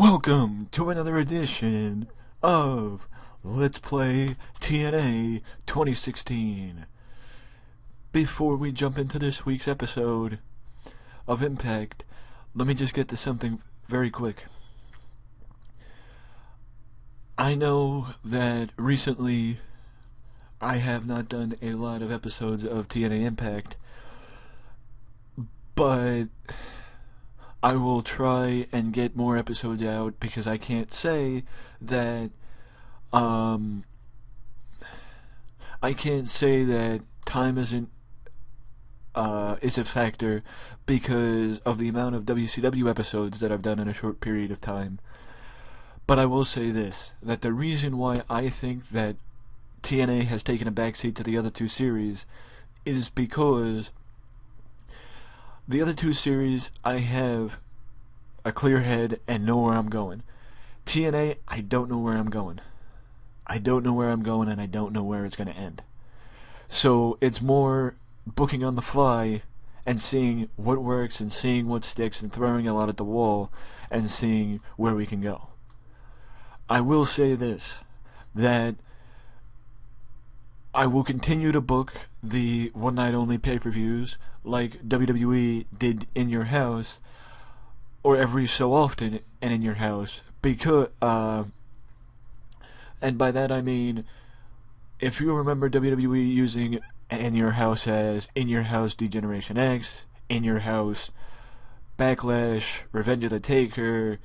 Welcome to another edition of Let's Play TNA 2016. Before we jump into this week's episode of Impact, let me just get to something very quick. I know that recently I have not done a lot of episodes of TNA Impact, but I will try and get more episodes out because I can't say that time isn't is a factor because of the amount of WCW episodes that I've done in a short period of time. But I will say this, that the reason why I think that TNA has taken a backseat to the other two series is because the other two series, I have a clear head and know where I'm going. TNA, I don't know where I'm going. I don't know where I'm going, and I don't know where it's going to end. So it's more booking on the fly and seeing what works and seeing what sticks and throwing a lot at the wall and seeing where we can go. I will say this, that I will continue to book the one-night-only pay-per-views like WWE did in your house, or every so often and in your house, because, and by that I mean, if you remember WWE using in your house as In Your House Degeneration X, In Your House Backlash, Revenge of the Taker,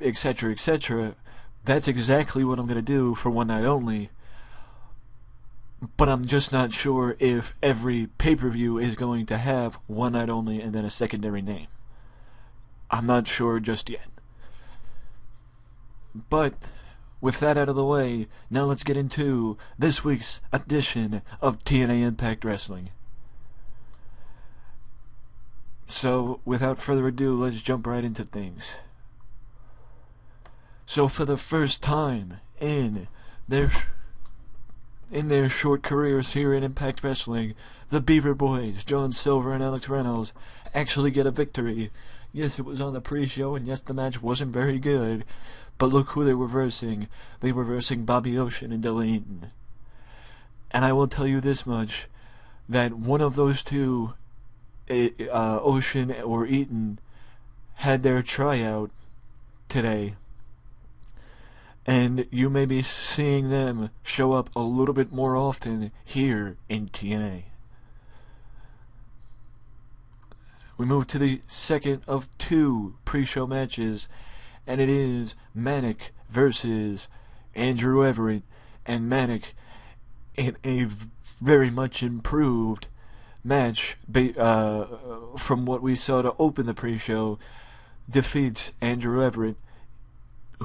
etc., etc., that's exactly what I'm going to do for one night only. But I'm just not sure if every pay-per-view is going to have one night only and then a secondary name. I'm not sure just yet. But with that out of the way, now let's get into this week's edition of TNA Impact Wrestling. So, without further ado, let's jump right into things. So, for the first time in their short careers here in Impact Wrestling, the Beaver Boys, John Silver and Alex Reynolds, actually get a victory. Yes, it was on the pre-show, and yes, the match wasn't very good, but look who they were versing. They were versing Bobby Ocean and Delaney. And I will tell you this much, that one of those two, Ocean or Eaton, had their tryout today. And you may be seeing them show up a little bit more often here in TNA. We move to the second of two pre-show matches, and it is Manic versus Andrew Everett. And Manic, in a very much improved match from what we saw to open the pre-show, defeats Andrew Everett,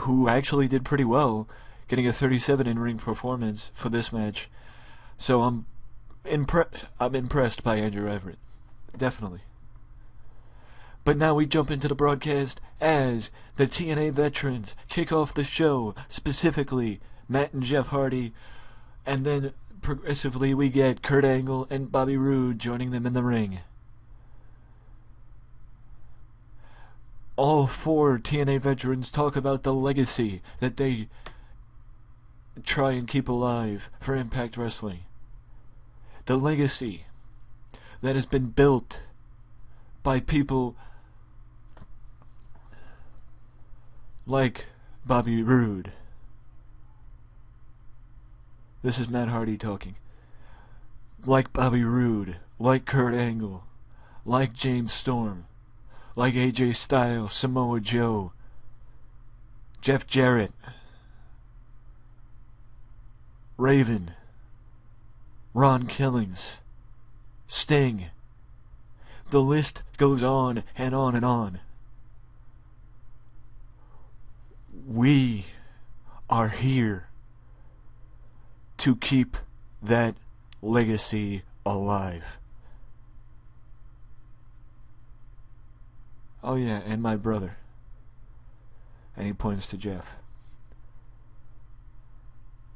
who actually did pretty well, getting a 37 in-ring performance for this match. So I'm impressed by Andrew Everett, definitely. But now we jump into the broadcast as the TNA veterans kick off the show, specifically Matt and Jeff Hardy, and then progressively we get Kurt Angle and Bobby Roode joining them in the ring. All four TNA veterans talk about the legacy that they try and keep alive for Impact Wrestling. The legacy that has been built by people like Bobby Roode. This is Matt Hardy talking. Like Bobby Roode, like Kurt Angle, like James Storm, like AJ Styles, Samoa Joe, Jeff Jarrett, Raven, Ron Killings, Sting. The list goes on and on and on. We are here to keep that legacy alive. Oh yeah, and my brother. And he points to Jeff.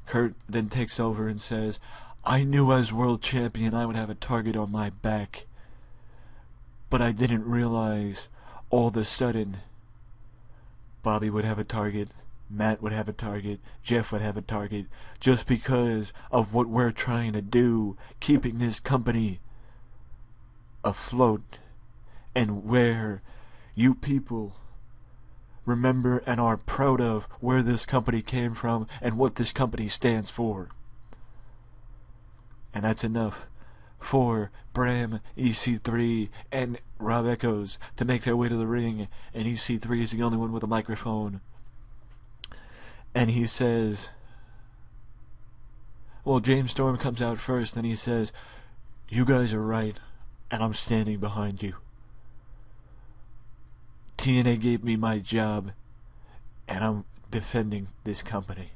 Kurt then takes over and says, I knew as world champion I would have a target on my back. But I didn't realize all of a sudden Bobby would have a target, Matt would have a target, Jeff would have a target, just because of what we're trying to do, keeping this company afloat, and where you people remember and are proud of where this company came from and what this company stands for. And that's enough for Bram, EC3, and Rob Echoes to make their way to the ring, and EC3 is the only one with a microphone. And he says, well, James Storm comes out first, and he says, "You guys are right, and I'm standing behind you. TNA gave me my job, and I'm defending this company."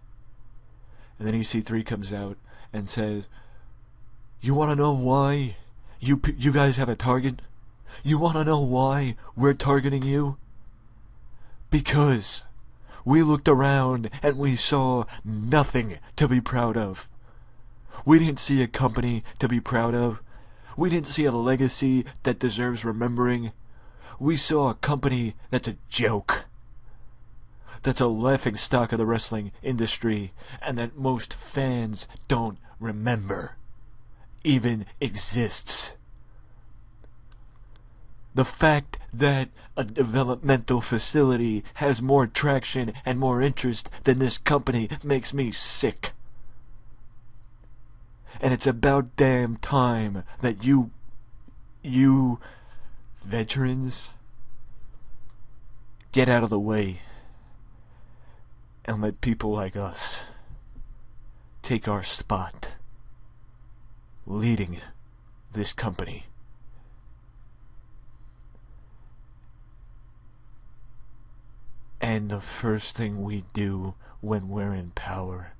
And then EC3 comes out and says, "You want to know why you guys have a target? You want to know why we're targeting you? Because we looked around and we saw nothing to be proud of. We didn't see a company to be proud of. We didn't see a legacy that deserves remembering. We saw a company that's a joke. That's a laughing stock of the wrestling industry, and that most fans don't remember even exists. The fact that a developmental facility has more traction and more interest than this company makes me sick. And it's about damn time that you veterans get out of the way and let people like us take our spot leading this company. And the first thing we do when we're in power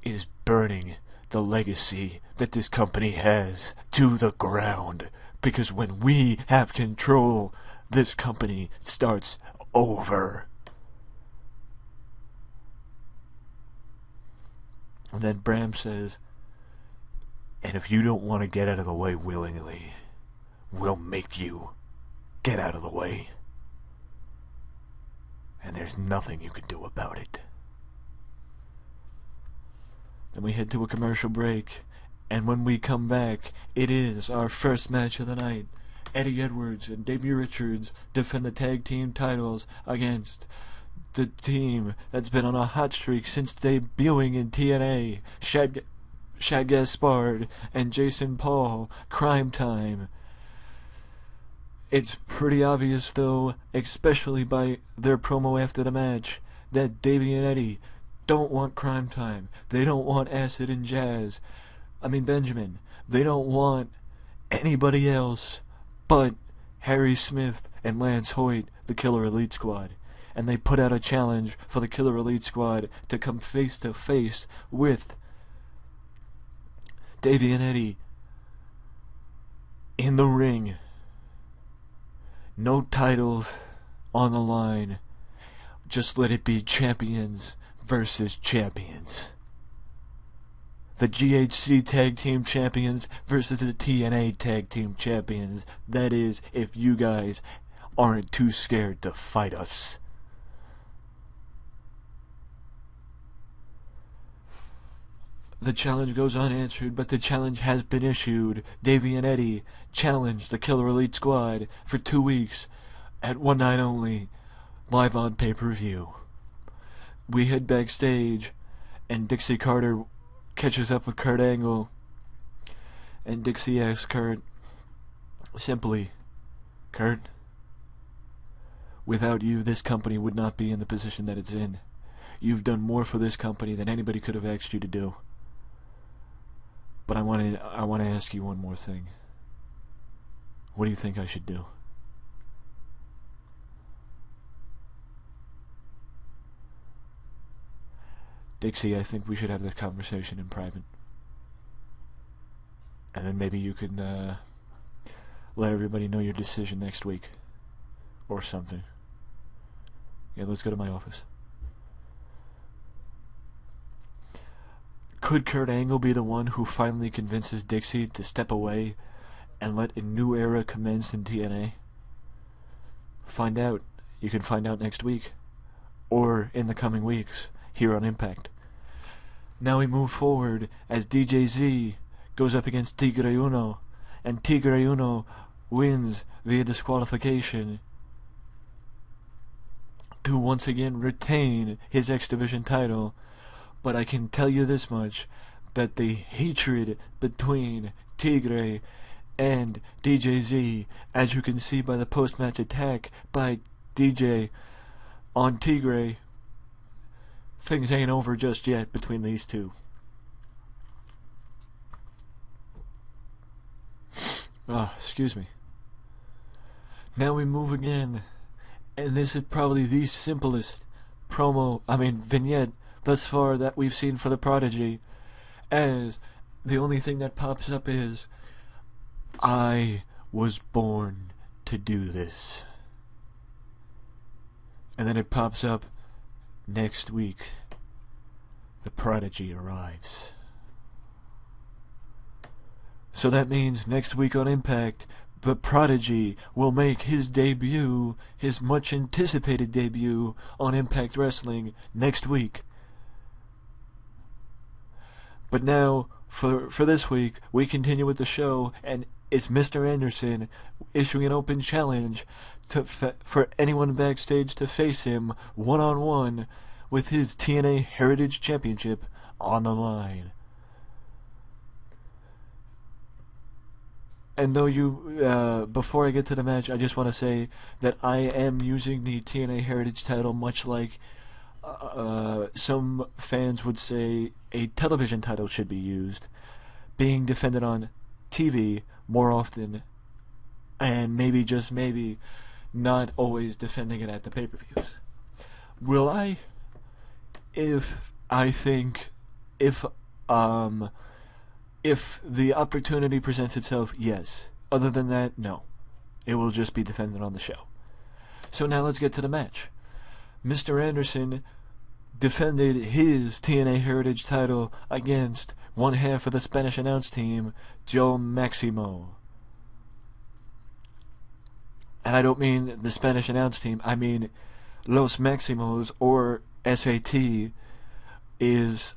is burning the legacy that this company has to the ground. Because when we have control, this company starts over. And then Bram says, "And if you don't want to get out of the way willingly, we'll make you get out of the way. And there's nothing you can do about it." Then we head to a commercial break, and when we come back, it is our first match of the night. Eddie Edwards and Davey Richards defend the tag team titles against the team that's been on a hot streak since debuting in TNA, Shad Gaspard and Jason Paul, Crime Time. It's pretty obvious, though, especially by their promo after the match, that Davey and Eddie don't want Crime Time. They don't want Acid and Benjamin. They don't want anybody else but Harry Smith and Lance Hoyt, the Killer Elite Squad. And they put out a challenge for the Killer Elite Squad to come face to face with Davey and Eddie in the ring. No titles on the line. Just let it be champions versus champions. The GHC Tag Team Champions versus the TNA Tag Team Champions. That is, if you guys aren't too scared to fight us. The challenge goes unanswered, but the challenge has been issued. Davey and Eddie challenged the Killer Elite Squad for 2 weeks at one night only, live on pay-per-view. We head backstage, and Dixie Carter catches up with Kurt Angle, and Dixie asks Kurt simply, "Kurt, without you, this company would not be in the position that it's in. You've done more for this company than anybody could have asked you to do. But I want to ask you one more thing. What do you think I should do?" "Dixie, I think we should have this conversation in private. And then maybe you can let everybody know your decision next week. Or something. Yeah, let's go to my office." Could Kurt Angle be the one who finally convinces Dixie to step away and let a new era commence in TNA? find out. You can find out next week, or in the coming weeks, here on Impact. Now we move forward as DJZ goes up against Tigre Uno, and Tigre Uno wins via disqualification to once again retain his X Division title. But I can tell you this much, that the hatred between Tigre and DJZ, as you can see by the post-match attack by DJ on Tigre, things ain't over just yet between these two. Excuse me. Now we move again, and this is probably the simplest vignette thus far that we've seen for the Prodigy, as the only thing that pops up is, I was born to do this. And then it pops up, next week, the Prodigy arrives. So that means next week on Impact, the Prodigy will make his debut, his much anticipated debut on Impact Wrestling next week. But now, for this week, we continue with the show, and it's Mr. Anderson issuing an open challenge for anyone backstage to face him one-on-one with his TNA Heritage Championship on the line. And though before I get to the match, I just want to say that I am using the TNA Heritage title much like some fans would say a television title should be used, being defended on TV more often, and maybe, just maybe, not always defending it at the pay-per-views. Will I? If the opportunity presents itself, yes. Other than that, no. It will just be defended on the show. So now let's get to the match. Mr. Anderson defended his TNA Heritage title against one half of the Spanish announce team, Joe Maximo. And I don't mean the Spanish announce team, I mean Los Maximos, or SAT, is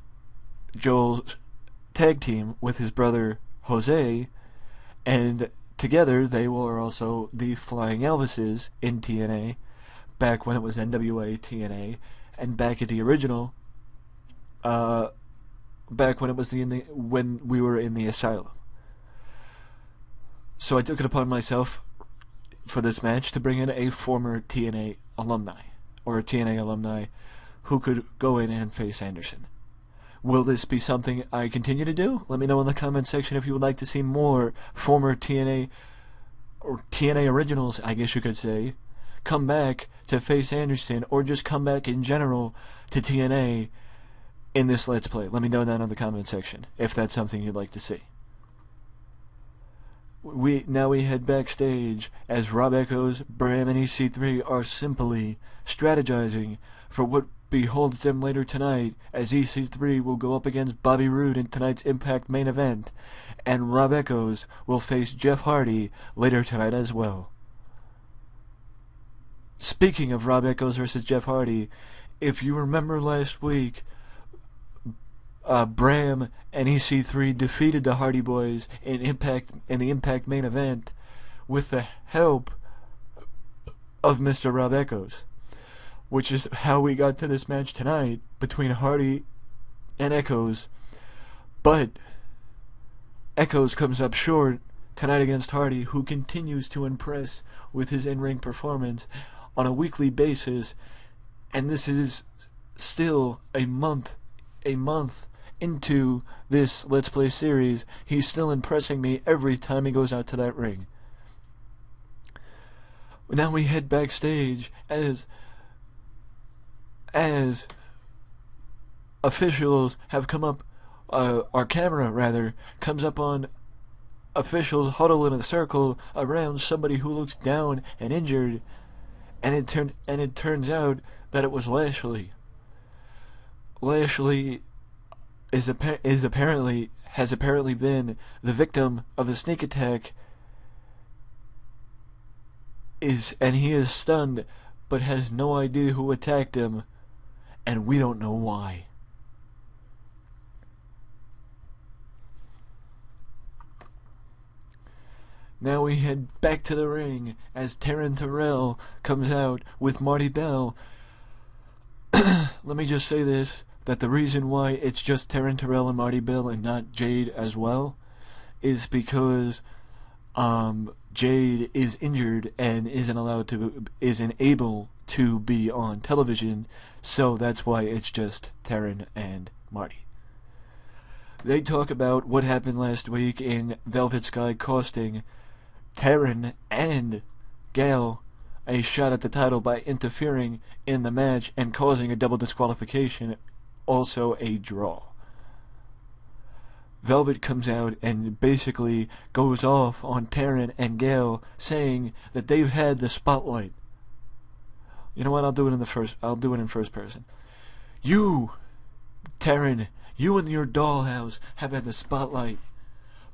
Joel's tag team with his brother Jose, and together they were also the Flying Elvises in TNA, back when it was NWA-TNA, and back at the original, back when it was when we were in the asylum. So I took it upon myself for this match to bring in a former TNA alumni, or a TNA alumni, who could go in and face Anderson. Will this be something I continue to do? Let me know in the comment section if you would like to see more former TNA, or TNA originals, I guess you could say, come back to face Anderson, or just come back in general to TNA in this Let's Play. Let me know down in the comment section if that's something you'd like to see. Now we head backstage as Rob Echoes, Bram, and EC3 are simply strategizing for what beholds them later tonight, as EC3 will go up against Bobby Roode in tonight's Impact main event, and Rob Echoes will face Jeff Hardy later tonight as well. Speaking of Rob Echoes versus Jeff Hardy, if you remember last week, Bram and EC3 defeated the Hardy Boys in the Impact main event with the help of Mr. Rob Echoes, which is how we got to this match tonight between Hardy and Echoes. But Echoes comes up short tonight against Hardy, who continues to impress with his in-ring performance on a weekly basis, and this is still a month into this Let's Play series. He's still impressing me every time he goes out to that ring. Now we head backstage as officials have come up, our camera rather comes up on officials huddle in a circle around somebody who looks down and injured, and it turns out that it was Lashley. Lashley has apparently been the victim of a sneak attack he is stunned, but has no idea who attacked him, and we don't know why. Now we head back to the ring as Taryn Terrell comes out with Marty Bell. Let me just say this, that the reason why it's just Taryn Terrell and Marty Bell and not Jade as well is because Jade is injured and isn't able to be on television, so that's why it's just Taryn and Marty. They talk about what happened last week in Velvet Sky costing Taryn and Gail a shot at the title by interfering in the match and causing a double disqualification, also a draw. Velvet comes out and basically goes off on Taryn and Gail, saying that they've had the spotlight. You know what? I'll do it in first person. You, Taryn, you and your dollhouse have had the spotlight.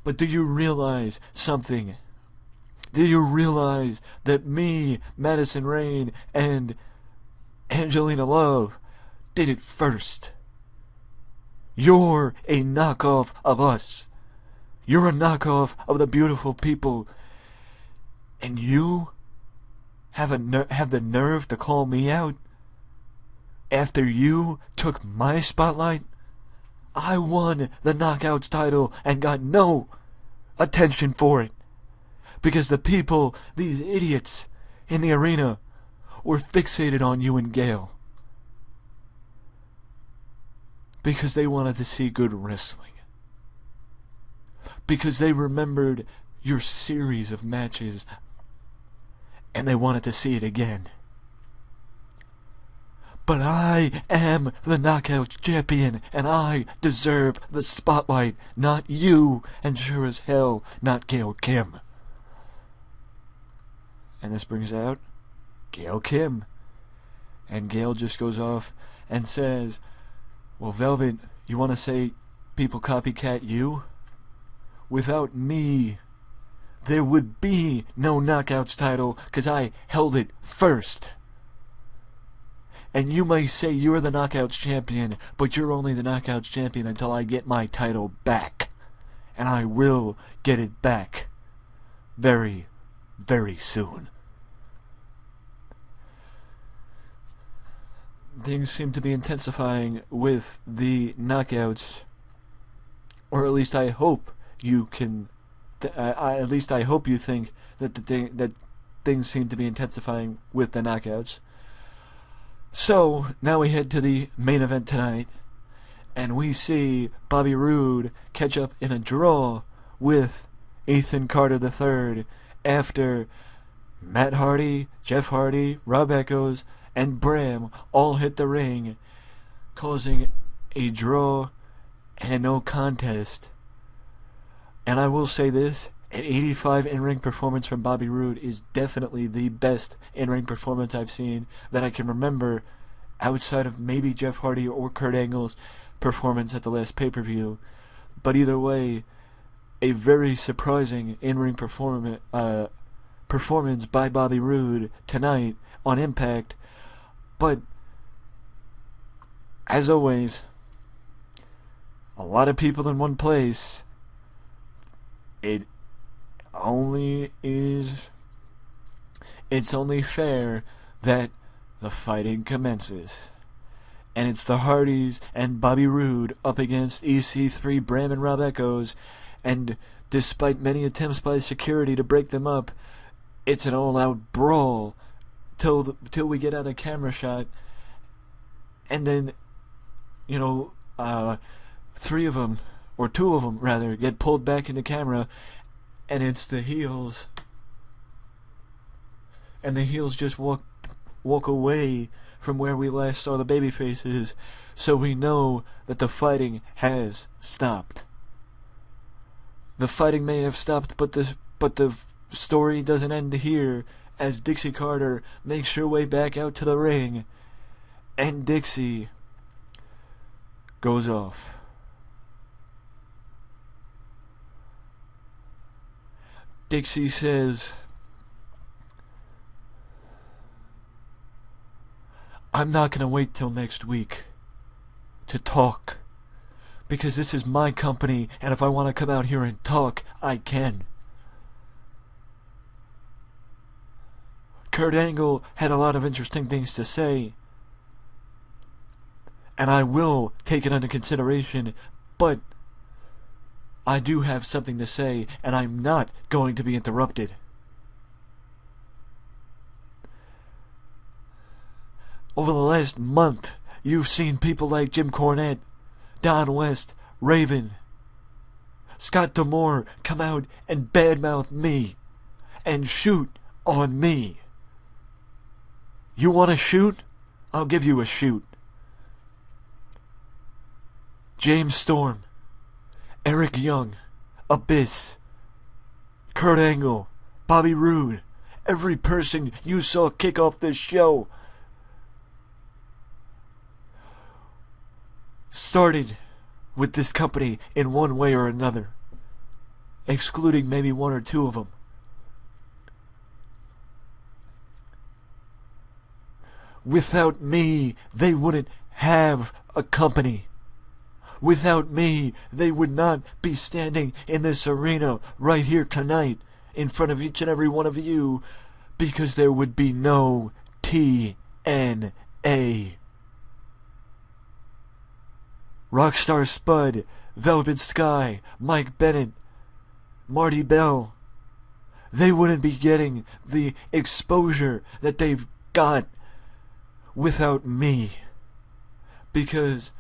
But do you realize something? Do you realize that me, Madison Rayne, and Angelina Love did it first? You're a knockoff of us. You're a knockoff of the beautiful people. And you have the nerve to call me out after you took my spotlight? I won the Knockouts title and got no attention for it. Because the people, these idiots in the arena, were fixated on you and Gail. Because they wanted to see good wrestling. Because they remembered your series of matches and they wanted to see it again. But I am the Knockouts champion and I deserve the spotlight, not you, and sure as hell not Gail Kim. And this brings out Gail Kim. And Gail just goes off and says, well, Velvet, you want to say people copycat you? Without me, there would be no Knockouts title because I held it first. And you may say you're the Knockouts champion, but you're only the Knockouts champion until I get my title back. And I will get it back very, very soon. Things seem to be intensifying with the Knockouts, or at least I hope you can. At least I hope you think that that things seem to be intensifying with the Knockouts. So now we head to the main event tonight, and we see Bobby Roode catch up in a draw with Ethan Carter III after Matt Hardy, Jeff Hardy, Rob Echoes, and Bram all hit the ring, causing a draw and a no contest. And I will say this, an 85 in-ring performance from Bobby Roode is definitely the best in-ring performance I've seen that I can remember outside of maybe Jeff Hardy or Kurt Angle's performance at the last pay-per-view. But either way, a very surprising in-ring performance by Bobby Roode tonight on Impact. But, as always, a lot of people in one place. It's only fair that the fighting commences. And it's the Hardys and Bobby Roode up against EC3, Bram, and Rob Echoes. And despite many attempts by security to break them up, it's an all-out brawl till we get out a camera shot, and then, three of them, or two of them rather, get pulled back into camera, and it's the heels, and the heels just walk away from where we last saw the baby faces, so we know that the fighting has stopped. The fighting may have stopped, but the story doesn't end here, as Dixie Carter makes her way back out to the ring, and Dixie goes off. Dixie says I'm not gonna wait till next week to talk, because this is my company, and if I want to come out here and talk, I can. Kurt Angle had a lot of interesting things to say, and I will take it under consideration, but I do have something to say, and I'm not going to be interrupted. Over the last month, you've seen people like Jim Cornette, Don West, Raven, Scott D'Amore come out and badmouth me and shoot on me. You want to shoot? I'll give you a shoot. James Storm, Eric Young, Abyss, Kurt Angle, Bobby Roode, every person you saw kick off this show started with this company in one way or another, excluding maybe one or two of them. Without me, they wouldn't have a company. Without me, they would not be standing in this arena right here tonight in front of each and every one of you, because there would be no TNA. Rockstar Spud, Velvet Sky, Mike Bennett, Marty Bell, they wouldn't be getting the exposure that they've got without me, because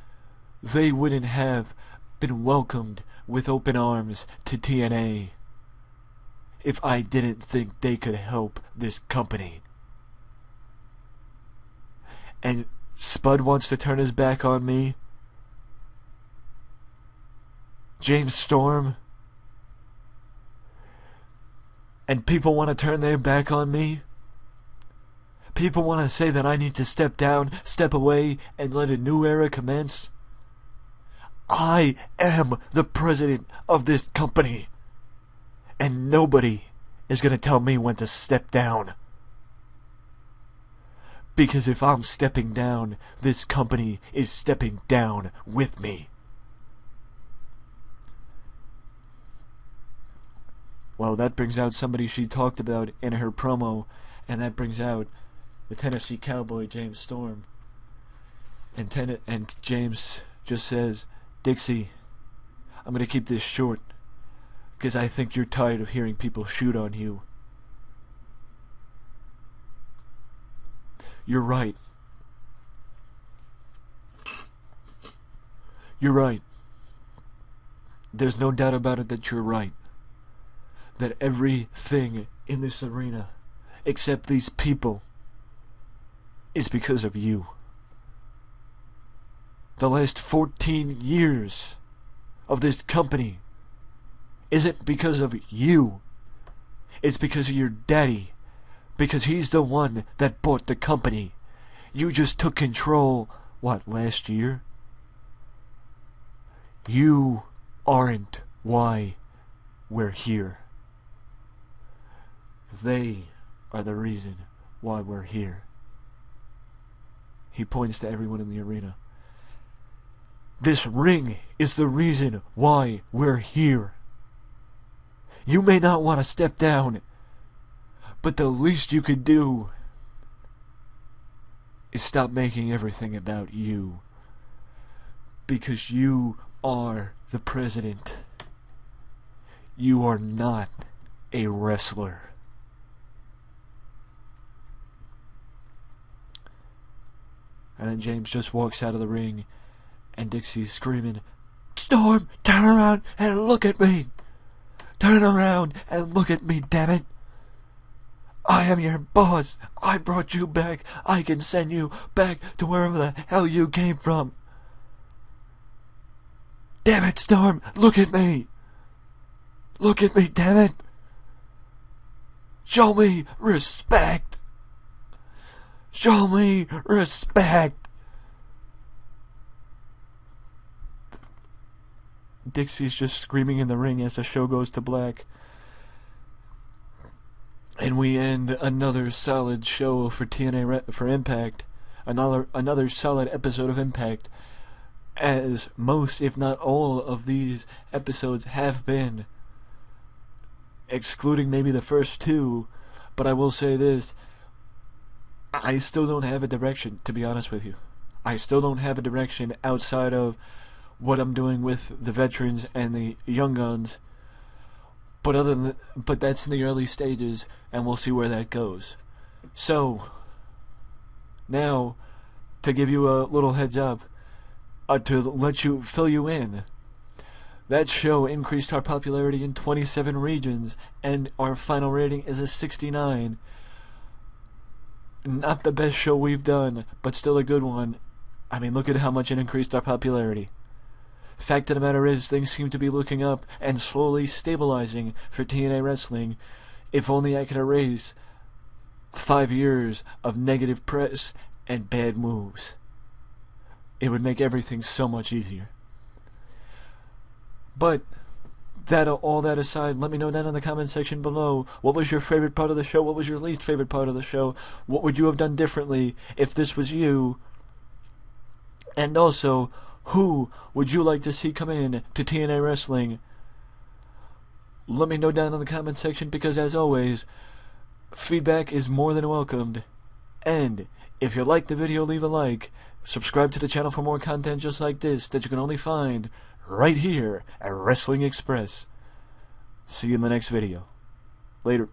they wouldn't have been welcomed with open arms to TNA if I didn't think they could help this company. And Spud wants to turn his back on me. James Storm. And people want to turn their back on me. People want to say that I need to step down, step away, and let a new era commence. I am the president of this company, and nobody is going to tell me when to step down. Because if I'm stepping down, this company is stepping down with me. Well, that brings out somebody she talked about in her promo, and that brings out the Tennessee Cowboy, James Storm. And James just says, Dixie, I'm going to keep this short, because I think you're tired of hearing people shoot on you. You're right. You're right. There's no doubt about it that you're right. That everything in this arena, except these people, is because of you. The last 14 years of this company isn't because of you. It's because of your daddy. Because he's the one that bought the company. You just took control, last year? You aren't why we're here. They are the reason why we're here. He points to everyone in the arena. This ring is the reason why we're here. You may not want to step down, but the least you could do is stop making everything about you. Because you are the president. You are not a wrestler. And then James just walks out of the ring, and Dixie's screaming, Storm, turn around and look at me! Turn around and look at me, damn it! I am your boss! I brought you back! I can send you back to wherever the hell you came from! Damn it, Storm! Look at me! Look at me, damn it! Show me respect! Show me respect! Dixie's just screaming in the ring as the show goes to black. And we end another solid show for TNA, for Impact. another solid episode of Impact, as most, if not all, of these episodes have been, excluding maybe the first two. But I will say this, I still don't have a direction, to be honest with you. I still don't have a direction outside of what I'm doing with the veterans and the young guns. But that's in the early stages, and we'll see where that goes. So, now, to give you a little heads up, to let you fill you in, that show increased our popularity in 27 regions, and our final rating is a 69. Not the best show we've done, but still a good one. I mean, look at how much it increased our popularity. Fact of the matter is, things seem to be looking up and slowly stabilizing for TNA wrestling. If only I could erase 5 years of negative press and bad moves, it would make everything so much easier. But all that aside, let me know down in the comment section below, what was your favorite part of the show? What was your least favorite part of the show? What would you have done differently if this was you? And also, who would you like to see come in to TNA Wrestling? Let me know down in the comment section, because as always, feedback is more than welcomed. And if you liked the video, leave a like. Subscribe to the channel for more content just like this that you can only find right here at Wrestling Express. See you in the next video. Later.